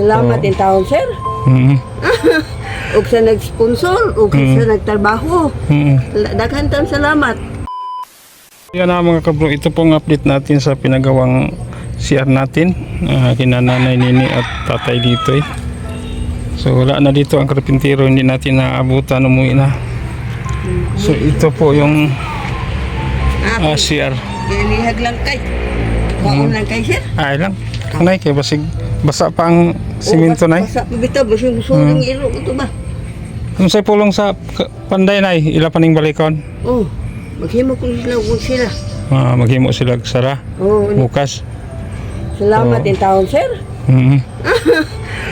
Salamat Oo. din taon, sir. Mm. Ug sa nag-sponsor, ug sa nagtrabaho. Daghan taon salamat. Yan na mga kabro, ito pong update natin sa pinagawang CR natin, kina Nanay Nini at Tatay Litoy. So wala na dito ang karpintero, hindi natin naabutan, umuwi na. So ito po yung CR. Lihag lang kay. Kaon lang kay, sir. Ay lang, kanay kay basig basa pa ang simento nay. Basa pa bitaw, basig suring ilo ito ba? Kung say pulong sa panday nay, ila paning balikon. Oh, maghimo ko sila. Maghimo sila sara Oh, bukas. salamat din taon, sir.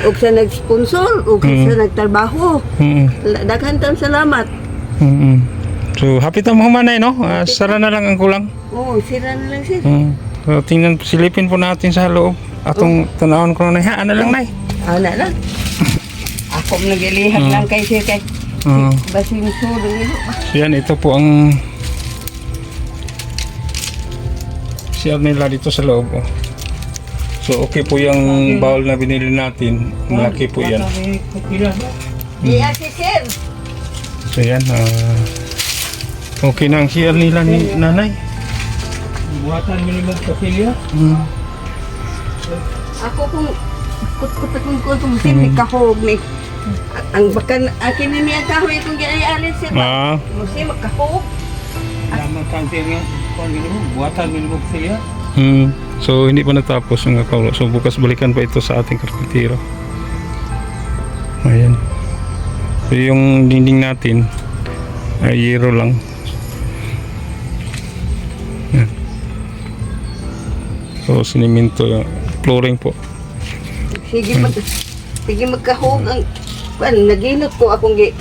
Ug sa nag-sponsor, ug sa nagtrabaho. Daghan taon salamat. So happy ta mo manay no. Sara na lang ang kulang. Oh, sira na lang, sir. So tingnan, silipin po natin sa loob. Atong tanawon ko na ha, ano lang nay. Ana lang. Ako naglihag lang kay sir kay. Basig suring ilo ba? So yan, ito po ang CR nila dito sa loob. So okay po yung bowl na binili natin. Malaki po yan. Iya si sir. So yan, okay na ang CR nila ni nanay. Buatan minimum kapilya. Ako kung kut sir ni kahog ni. Ang bakan akin ni ang kahoy kung gialis sir. Musi magkahog. Laman kantir nga. Buatan minimum kapilya. So hindi pa natapos yung kakaulo. So bukas balikan pa ito sa ating karpintero. Ayan. So yung dinding natin ay yero lang. Yan. So siniminto yung flooring po. Sige magkahog ang naginot ko akong gi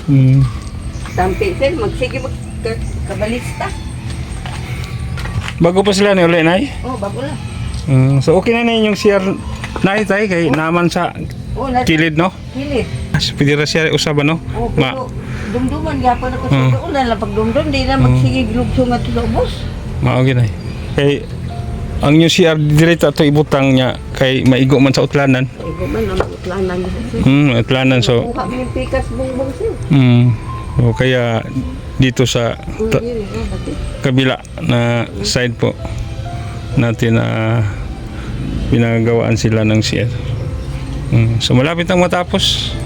tampi sir magsige kabalista. Bago pa sila ni uli nay? Oh, bago lang. So okay na yung CR nay tay kay naman sa Oh, kilid no? kilid. Pwede ra siya usaba no? Oh, pero dumduman gyapon ako sa doon lang pag dumdum di na magsige glugso nga sa ubos. Mao ginay. Kay ang new CR diretso ato ibutang niya kay maigo man sa utlanan. Igo man ang utlanan sir. Utlanan so. Kuha mi pikas bongbong sir. So kaya dito sa kabila na side po natin pinagawaan sila ng CR. So malapit ang matapos.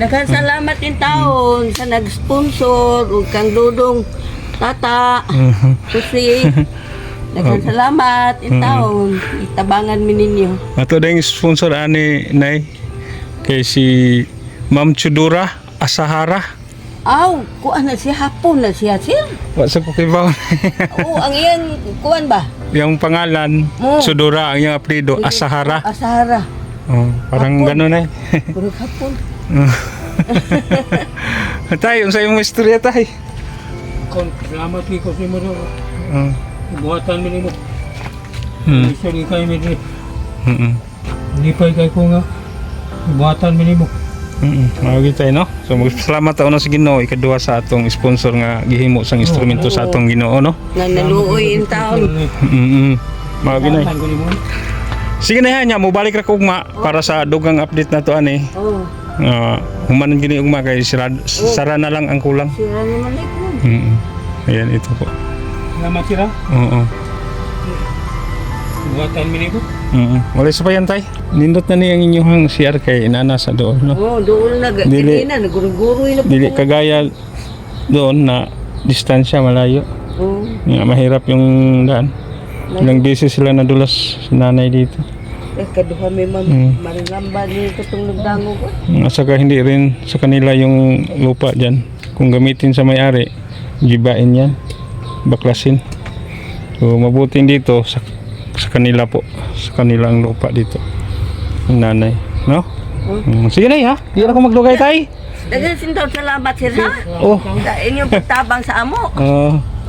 Nagkasalamat din taon sa nag-sponsor ug kang Dudong Tata. Susi. Nagkasalamat din taon. Itabangan mi ninyo. Ato ding sponsor ani nay kay si Ma'am Chudura Asahara. Aw, kuan na siya hapon na siya sir. Wa sa kukibaw. Oo, ang iyang kuan ba? Yung pangalan Chudura, ang iyang apelyido Asahara. Asahara. Parang gano'n eh. Puro hapon. Tay, unsa imong istorya tay? Salamat ko sa mo. Buatan minimum. Isuri kay mi. Lipay kay ko nga. Buatan minimum. Mawagi tayo no? So salamat taon na sa Ginoo, ikaduha sa atong sponsor nga gihimo sang instrumento sa atong Ginoo no? Nga naluoy in taon. Mawagi na. Sige na yan, mo balik ra ko ugma para sa dugang update na to ani. Oo. Humanan gini ugma kay sara na lang ang kulang. Sira naman ito. Ayan ito po. Salamat sira. Oo. Buatan minimum. Wala sa payan tay. Nindot na ni ang inyong CR kay inana sa doon no. Oo, doon na Dili. na naguro-guro na. Dili kagaya doon na distansya malayo. Oo. Nga mahirap yung daan. Ilang beses sila nadulas si nanay dito. Kaduha may marangamba ni katong nagdango ko. At saka hindi rin sa kanila yung lupa dyan. Kung gamitin sa may-ari, gibain yan, baklasin. So mabuti dito sa kanila po, sa kanilang lupa dito. Yung nanay, no? Sige na ha, hindi ako maglugay tay. Dagan sintaw salamat sir ha. Oh. Sa inyong pagtabang sa amo.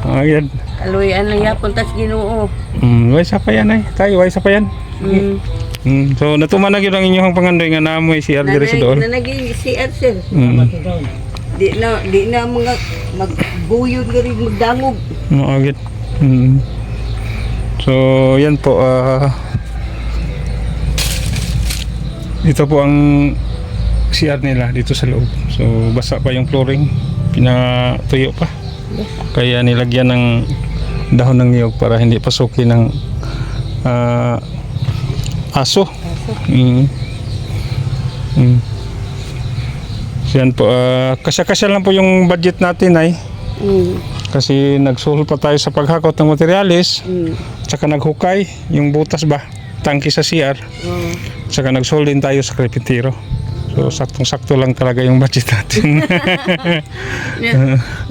Ayan. Kaluyan lang yapon tas Ginoo. Way sa pa yan ay, tayo way sa pa yan. So natuman na gyud ang inyong pangandoy nga naamoy si Alder sa doon. Nanaging CR sir. Di na mga magbuyod nga rin magdangog. Agad. So yan po ito po ang CR nila dito sa loob. So basa pa yung flooring, pinatuyo pa. Kaya nilagyan ng dahon ng niyog para hindi pasukin ng aso. Mm. Mm. So yan po, kasya-kasya lang po yung budget natin ay. Kasi nagsuhol pa tayo sa paghakot ng materialis, tsaka naghukay yung butas ba, tangki sa CR, tsaka nagsuhol din tayo sa krepitiro. So saktong-sakto lang talaga yung budget natin.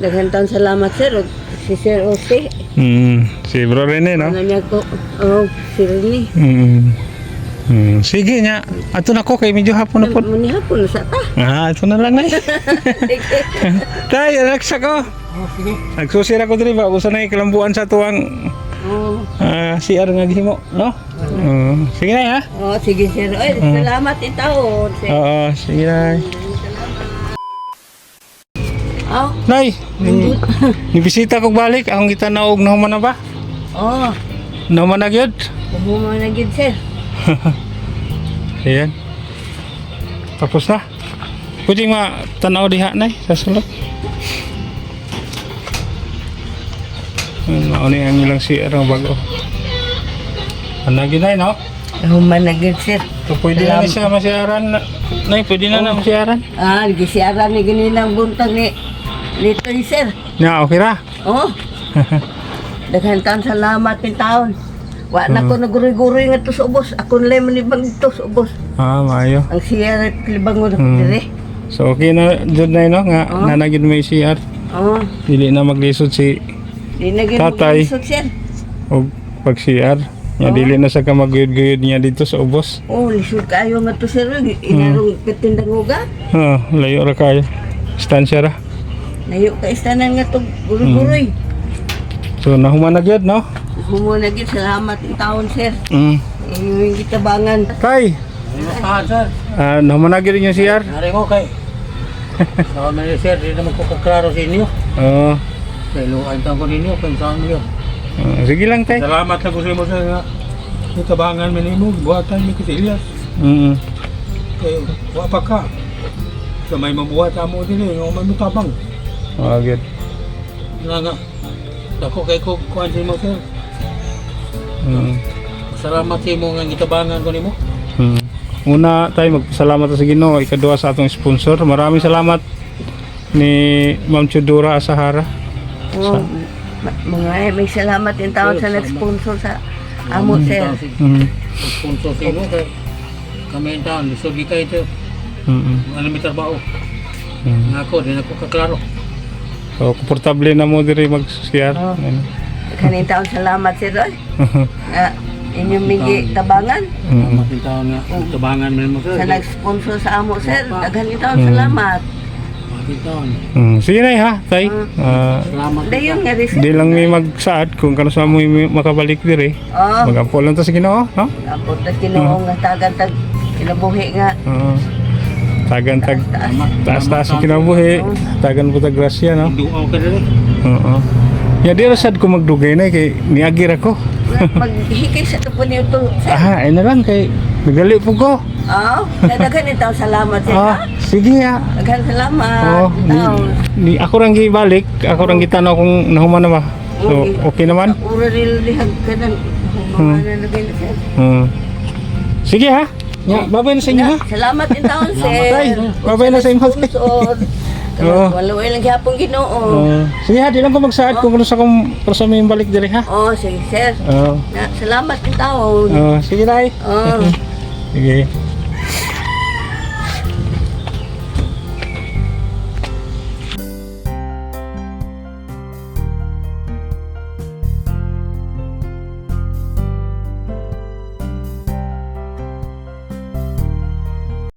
Daghang taon salamat sir. Si Sir Jose. Si Bro Rene, no? Ano niya ko? Oh, si Rene. Sige niya, ato na ko kay medyo hapon na po. Muni hapon sa ta. Ito na lang na. Tay, relax ako. Nagsusira ko diri ba usa na ikilambuan sa tuwang CR nga gihimo, no? Sige na ha. Oh, sige sir. Ay, salamat itaon. Oo, sige na. Oh. Nay, nibisita ko balik akong gitanaog na human na ba? Oh, Naman na gyud. mo na gid sir. Ayan. Tapos na. Pwede tanaw diha na sa sulod. Ano yung ilang CR ang bago. Ano ginay, no? Human na gid sir. So, pwede na siya masyaran. Nay, pwede na masyaran. Gisiaran ni ginilang buntag ni Lito sir. Na, okay ra. Oh. Daghang taon salamat ni taon. Wa na ko naguri-guri nga to sa ubos. Ako nalay manibang to sa ubos. Maayo. Ang siya libang mo na dire. So, okay na dyan na, no? Nga, nanagin mo yung CR. Oh. Dili na maglisod si Di na gid Tatay. mo sir. o pag CR. Nga, dili na sa kamaguyod-guyod niya dito sa ubos. Oh, lisod kayo nga to sir. Inarong katindang uga. Layo ra kayo. Stansya ra. Layo ka istanan nga to guri-guri. So, nahuman na gyud, no? Humo na gid salamat ni taon sir. Yung gitabangan. Tay, Sir. nahuman na gyud yung CR. Nari mo kay. Sa mga sir, di naman ko kaklaro sa inyo. Oo. Kaya lukain taon ko ninyo, kung saan mo yun. Sige lang, tay. Salamat lang ko sa mo sir nga. Itabangan mo ninyo, buhatan mo kasi Elias. Kaya wapa ka. Sa may mabuhat mo din eh, yung may mutabang. Gyud. Nga. Dako kay ko kuhan sa mo sir. Salamat sa mo nga gitabangan ko nimo. Una tayo magpasalamat sa Ginoo, ikaduha sa atong sponsor. Maraming salamat ni Ma'am Chudura Asahara. Oh, mga may salamat din taon sa nag-sponsor sa amo sir. Sponsor sa mo kay kami ang taon, lisod di kayo ito. Ano may trabaho. Nga ako, di na ako kaklaro. So, komportable na mo diri mag-CR. Kanin taon salamat sir. Inyong migi tabangan Salamat yung taon nga, tabangan mo sir. sa nag-sponsor sa amo sir. Kanin taon salamat. Salamat yung taon. Sige na ha, tay. Salamat yung Dayon nga rin Di lang may magsaad kung kano sa mo makabalik diri. Oh, Magampo lang to sa Ginoo, no? ako ta Ginoo nga tagan-tag kinabuhi nga. Tagan taas-taas ang kinabuhi. Tagan po ta grasya, no? duaw ka rin. Oo. Ya di rasad ko magdugay na kay niagir ako. Maghikay sa tupo niyo to. Ay na lang kay nagali po ko. Oh, daghan ni taon salamat sir. Sige ha. Daghan salamat. Oh, Taon. ni ako rang gibalik, ako rang gitanaw kung nahuman na ba. So, okay naman. Ura nila lihag ka ng mga nalagay na sir. Sige ha. Ya, babay na sa inyo ha. Salamat din taon sir. Tay, babay na sa inyo. Oo. Waluay lang gyapon Ginoo. Sige ha, di lang ko magsaad kung ano sa may balik diri ha. Oh, sige sir. Oo. Salamat din taon. Sige na. Oh. Sige.